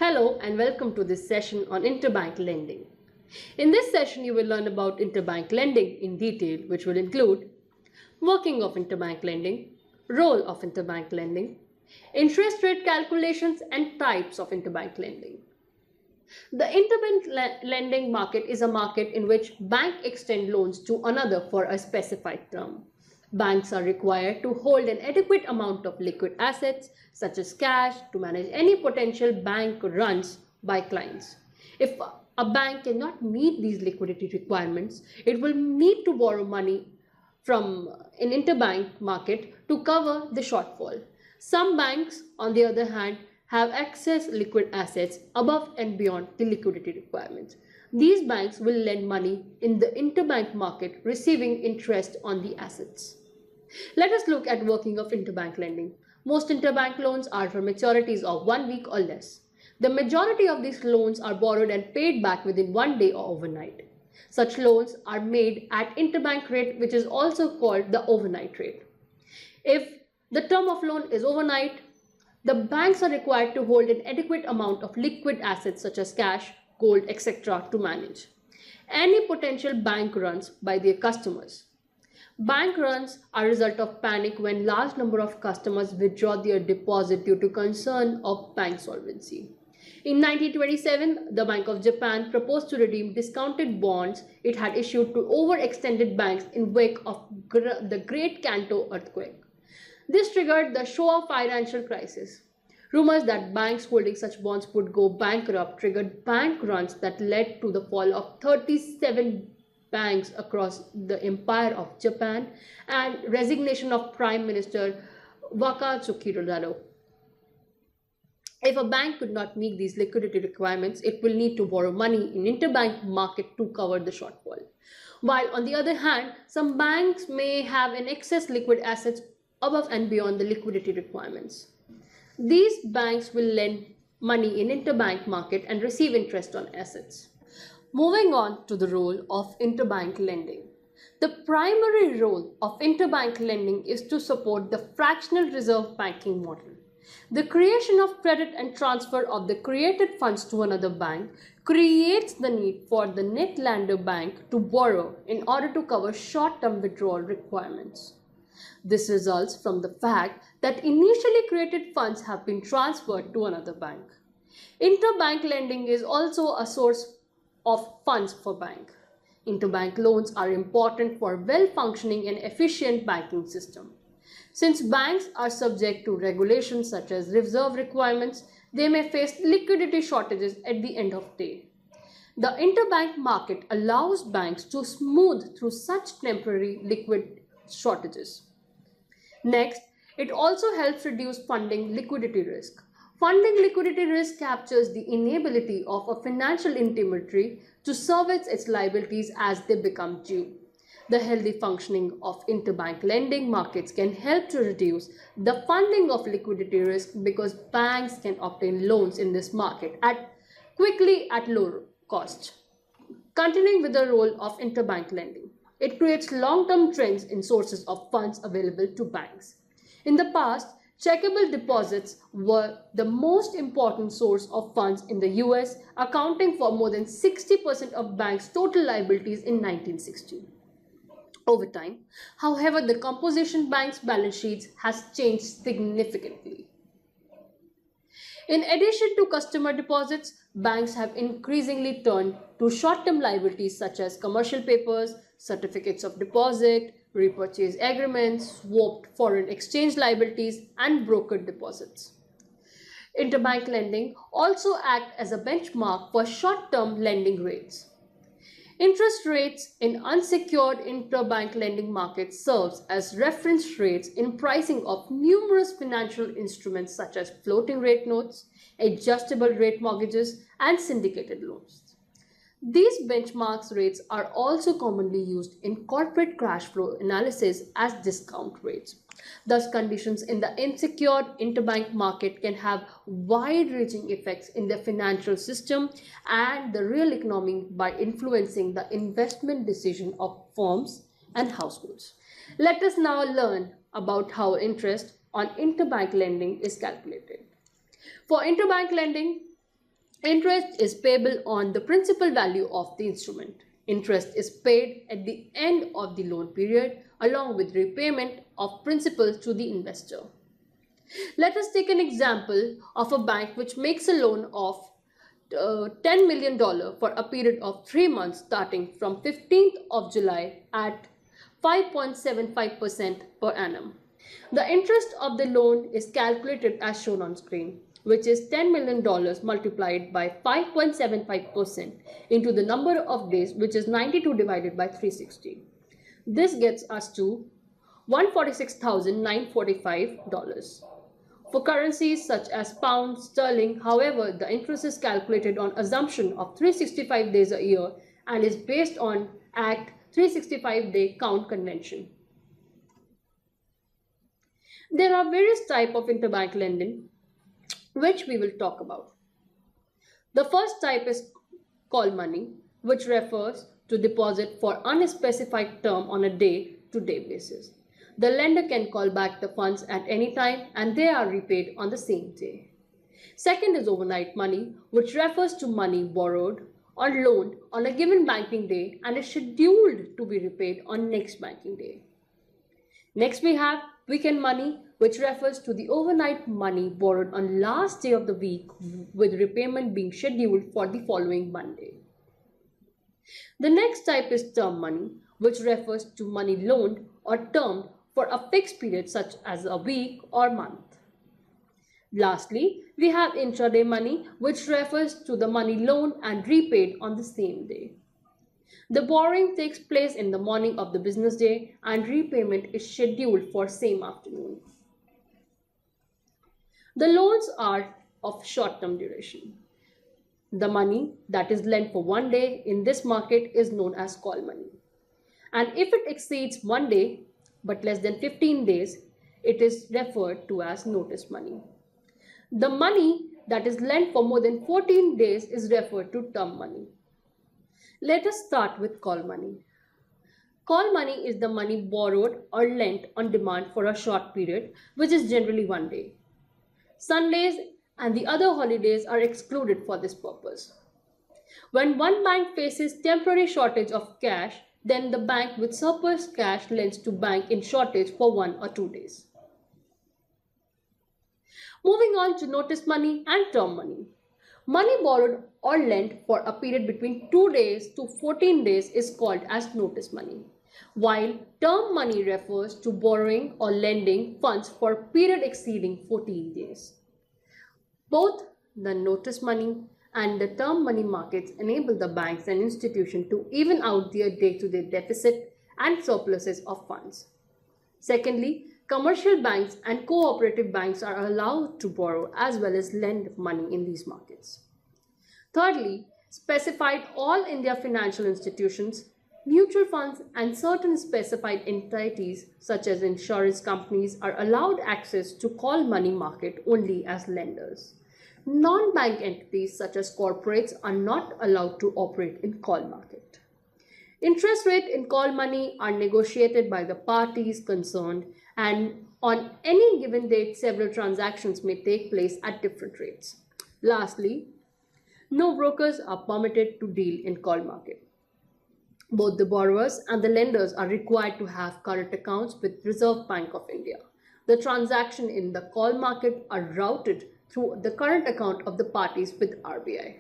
Hello and welcome to this session on interbank lending. In this session, you will learn about interbank lending in detail, which will include working of interbank lending, role of interbank lending, interest rate calculations and types of interbank lending. The interbank lending market is a market in which banks extend loans to another for a specified term. Banks are required to hold an adequate amount of liquid assets such as cash to manage any potential bank runs by clients. If a bank cannot meet these liquidity requirements, it will need to borrow money from an interbank market to cover the shortfall. Some banks, on the other hand, have excess liquid assets above and beyond the liquidity requirements. These banks will lend money in the interbank market, receiving interest on the assets. Let us look at working of interbank lending. Most interbank loans are for maturities of 1 week or less. The majority of these loans are borrowed and paid back within 1 day or overnight. Such loans are made at interbank rate, which is also called the overnight rate. If the term of loan is overnight, the banks are required to hold an adequate amount of liquid assets such as cash, gold, etc. to manage any potential bank runs by their customers. Bank runs are a result of panic when large number of customers withdraw their deposit due to concern of bank solvency. In 1927, the Bank of Japan proposed to redeem discounted bonds it had issued to overextended banks in wake of the Great Kanto earthquake. This triggered the Showa financial crisis. Rumors that banks holding such bonds would go bankrupt triggered bank runs that led to the fall of 37 banks across the Empire of Japan and resignation of Prime Minister Wakatsuki. If a bank could not meet these liquidity requirements, it will need to borrow money in interbank market to cover the shortfall. While on the other hand, some banks may have an excess liquid assets above and beyond the liquidity requirements. These banks will lend money in interbank market and receive interest on assets. Moving on to the role of interbank lending. The primary role of interbank lending is to support the fractional reserve banking model. The creation of credit and transfer of the created funds to another bank creates the need for the net lender bank to borrow in order to cover short-term withdrawal requirements. This results from the fact that initially created funds have been transferred to another bank. Interbank lending is also a source of funds for bank. Interbank loans are important for well-functioning and efficient banking system. Since banks are subject to regulations such as reserve requirements, they may face liquidity shortages at the end of the day. The interbank market allows banks to smooth through such temporary liquid shortages. Next, it also helps reduce funding liquidity risk. Funding liquidity risk captures the inability of a financial intermediary to service its liabilities as they become due. The healthy functioning of interbank lending markets can help to reduce the funding of liquidity risk because banks can obtain loans in this market quickly at low cost. Continuing with the role of interbank lending, it creates long-term trends in sources of funds available to banks. In the past, checkable deposits were the most important source of funds in the US, accounting for more than 60% of banks' total liabilities in 1960. Over time, however, the composition banks' balance sheets has changed significantly. In addition to customer deposits, banks have increasingly turned to short-term liabilities such as commercial papers, certificates of deposit, repurchase agreements, swapped foreign exchange liabilities, and brokered deposits. Interbank lending also acts as a benchmark for short-term lending rates. Interest rates in unsecured interbank lending markets serves as reference rates in pricing of numerous financial instruments such as floating rate notes, adjustable rate mortgages, and syndicated loans. These benchmark rates are also commonly used in corporate cash flow analysis as discount rates. Thus, conditions in the unsecured interbank market can have wide-reaching effects in the financial system and the real economy by influencing the investment decision of firms and households. Let us now learn about how interest on interbank lending is calculated. For interbank lending, Interest is payable on the principal value of the instrument. Interest is paid at the end of the loan period along with repayment of principal to the investor. Let us take an example of a bank which makes a loan of $10 million for a period of 3 months starting from 15th of July at 5.75% per annum. The interest of the loan is calculated as shown on screen, which is $10 million multiplied by 5.75% into the number of days, which is 92 divided by 360. This gets us to $146,945. For currencies such as pound, sterling, however, the interest is calculated on assumption of 365 days a year and is based on Act 365-day count convention. There are various types of interbank lending which we will talk about. The first type is call money, which refers to deposit for unspecified term on a day-to-day basis. The lender can call back the funds at any time and they are repaid on the same day. Second is overnight money, which refers to money borrowed or loaned on a given banking day and is scheduled to be repaid on next banking day. Next we have weekend money, which refers to the overnight money borrowed on last day of the week with repayment being scheduled for the following Monday. The next type is term money, which refers to money loaned or termed for a fixed period such as a week or month. Lastly, we have intraday money, which refers to the money loaned and repaid on the same day. The borrowing takes place in the morning of the business day and repayment is scheduled for same afternoon. The loans are of short-term duration. The money that is lent for 1 day in this market is known as call money. And if it exceeds 1 day but less than 15 days, it is referred to as notice money. The money that is lent for more than 14 days is referred to term money. Let us start with call money. Call money is the money borrowed or lent on demand for a short period, which is generally 1 day. Sundays and the other holidays are excluded for this purpose. When one bank faces temporary shortage of cash, then the bank with surplus cash lends to bank in shortage for 1 or 2 days. Moving on to notice money and term money. Money borrowed or lent for a period between 2 days to 14 days is called as notice money, while term money refers to borrowing or lending funds for a period exceeding 14 days. Both the notice money and the term money markets enable the banks and institutions to even out their day-to-day deficit and surpluses of funds. Secondly, commercial banks and cooperative banks are allowed to borrow as well as lend money in these markets. Thirdly, specified all India financial institutions, mutual funds and certain specified entities such as insurance companies are allowed access to call money market only as lenders. Non-bank entities such as corporates are not allowed to operate in call market. Interest rate in call money are negotiated by the parties concerned, and on any given date several transactions may take place at different rates. Lastly, no brokers are permitted to deal in call market. Both the borrowers and the lenders are required to have current accounts with Reserve Bank of India. The transactions in the call market are routed through the current account of the parties with RBI.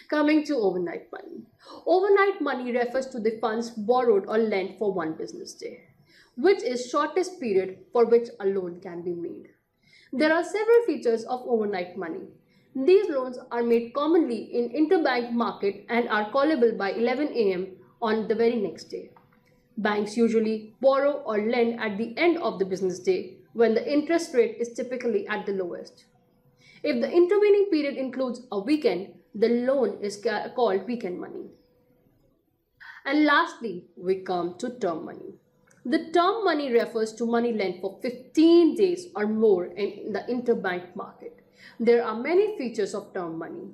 Coming to overnight money. Overnight money refers to the funds borrowed or lent for 1 business day, which is shortest period for which a loan can be made. There are several features of overnight money. These loans are made commonly in interbank market and are callable by 11 a.m. on the very next day. Banks usually borrow or lend at the end of the business day when the interest rate is typically at the lowest. If the intervening period includes a weekend, the loan is called weekend money. And lastly, we come to term money. The term money refers to money lent for 15 days or more in the interbank market. There are many features of term money.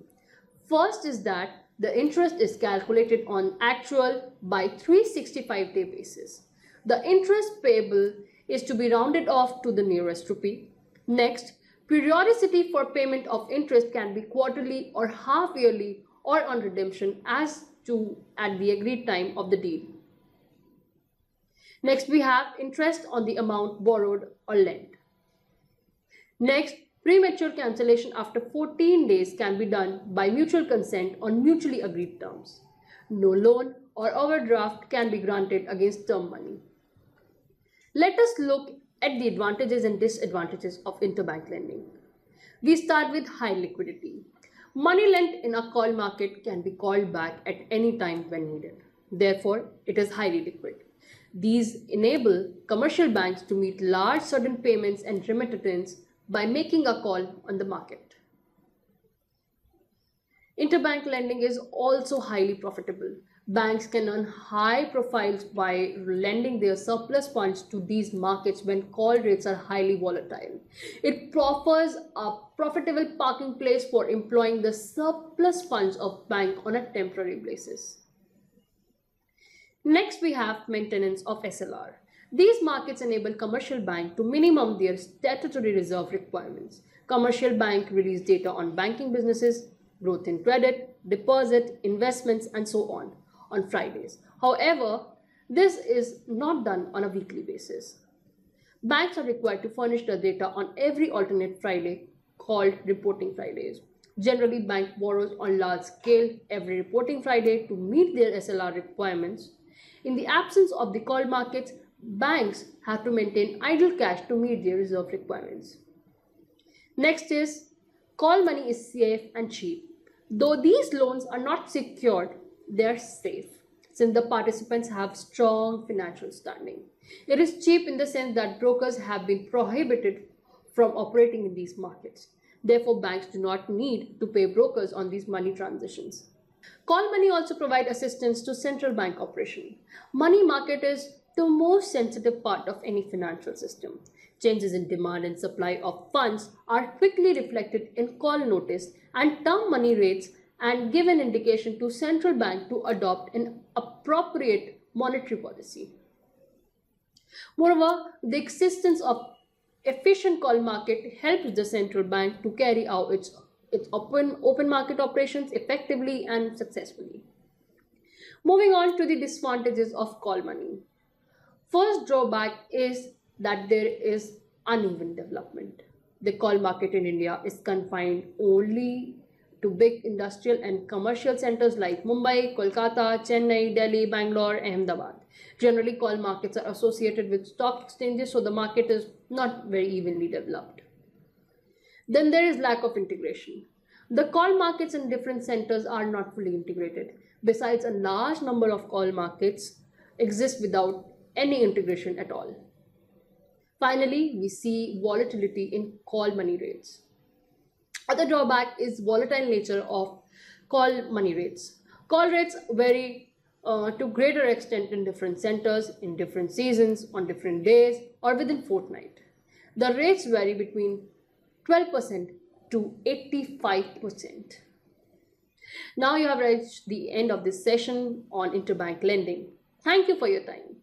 First is that the interest is calculated on actual by 365-day basis. The interest payable is to be rounded off to the nearest rupee. Next, Periodicity for payment of interest can be quarterly or half yearly or on redemption as to at the agreed time of the deal. Next, we have interest on the amount borrowed or lent. Next, premature cancellation after 14 days can be done by mutual consent on mutually agreed terms. No loan or overdraft can be granted against term money. Let us look at the advantages and disadvantages of interbank lending. We start with high liquidity. Money lent in a call market can be called back at any time when needed. Therefore, it is highly liquid. These enable commercial banks to meet large sudden payments and remittances by making a call on the market. Interbank lending is also highly profitable. Banks can earn high profiles by lending their surplus funds to these markets when call rates are highly volatile. It offers a profitable parking place for employing the surplus funds of bank on a temporary basis. Next, we have maintenance of SLR. These markets enable commercial bank to minimum their statutory reserve requirements. Commercial bank release data on banking businesses, growth in credit, deposit, investments, and so on Fridays. However, this is not done on a weekly basis. Banks are required to furnish the data on every alternate Friday called reporting Fridays. Generally, bank borrows on large scale every reporting Friday to meet their SLR requirements. In the absence of the call markets, banks have to maintain idle cash to meet their reserve requirements. Next is, call money is safe and cheap. Though these loans are not secured, they are safe since the participants have strong financial standing. It is cheap in the sense that brokers have been prohibited from operating in these markets. Therefore, banks do not need to pay brokers on these money transitions. Call money also provide assistance to central bank operation. Money market is the most sensitive part of any financial system. Changes in demand and supply of funds are quickly reflected in call notice and term money rates and give an indication to central bank to adopt an appropriate monetary policy. Moreover, the existence of efficient call market helps the central bank to carry out its open market operations effectively and successfully. Moving on to the disadvantages of call money. First drawback is that there is uneven development. The call market in India is confined only to big industrial and commercial centers like Mumbai, Kolkata, Chennai, Delhi, Bangalore, Ahmedabad. Generally, call markets are associated with stock exchanges, so the market is not very evenly developed. Then there is lack of integration. The call markets in different centers are not fully integrated. Besides, a large number of call markets exist without any integration at all. Finally, we see volatility in call money rates. Other drawback is volatile nature of call money rates. Call rates vary to greater extent in different centers, in different seasons, on different days, or within fortnight. The rates vary between 12% to 85%. Now you have reached the end of this session on interbank lending. Thank you for your time.